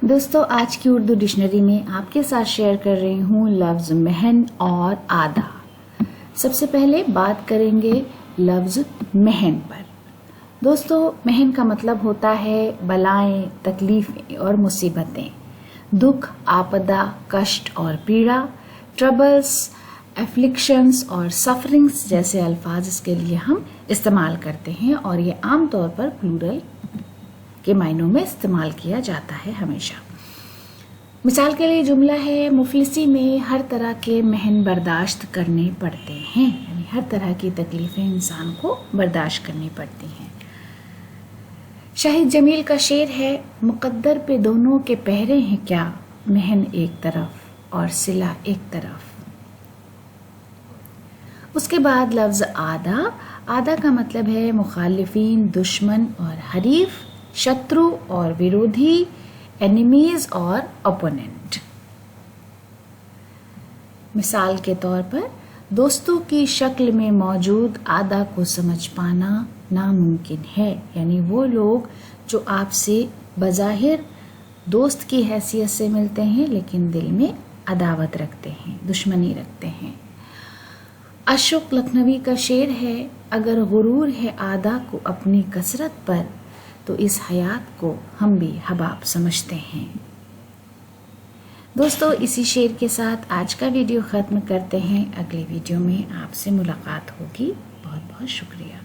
دوستو آج کی اردو ڈکشنری میں آپ کے ساتھ شیئر کر رہی ہوں لفظ مہن اور آدھا۔ سب سے پہلے بات کریں گے لفظ مہن پر۔ دوستو مہن کا مطلب ہوتا ہے بلائیں، تکلیفیں اور مصیبتیں، دکھ، آپدہ، کشٹ اور پیڑا، ٹربلز، افلکشنز اور سفرنگز جیسے الفاظ اس کے لیے ہم استعمال کرتے ہیں، اور یہ عام طور پر پلورل کے معنوں میں استعمال کیا جاتا ہے ہمیشہ۔ مثال کے لیے جملہ ہے، مفلسی میں ہر طرح کے محن برداشت کرنے پڑتے ہیں، یعنی ہر طرح کی تکلیفیں انسان کو برداشت کرنی پڑتی ہیں۔ شاہد جمیل کا شعر ہے، مقدر پہ دونوں کے پہرے ہیں کیا، محن ایک طرف اور صلہ ایک طرف۔ اس کے بعد لفظ آدھا۔ آدھا کا مطلب ہے مخالفین، دشمن اور حریف، شترو اور ویرودھی، اینیمیز اور اپوننٹ۔ مثال کے طور پر دوستوں کی شکل میں موجود آدھا کو سمجھ پانا ناممکن ہے، یعنی وہ لوگ جو آپ سے بظاہر دوست کی حیثیت سے ملتے ہیں لیکن دل میں عداوت رکھتے ہیں، دشمنی رکھتے ہیں۔ اشوق لکھنوی کا شعر ہے، اگر غرور ہے آدھا کو اپنی کثرت پر، تو اس حیات کو ہم بھی حباب سمجھتے ہیں۔ دوستو اسی شعر کے ساتھ آج کا ویڈیو ختم کرتے ہیں، اگلے ویڈیو میں آپ سے ملاقات ہوگی۔ بہت بہت شکریہ۔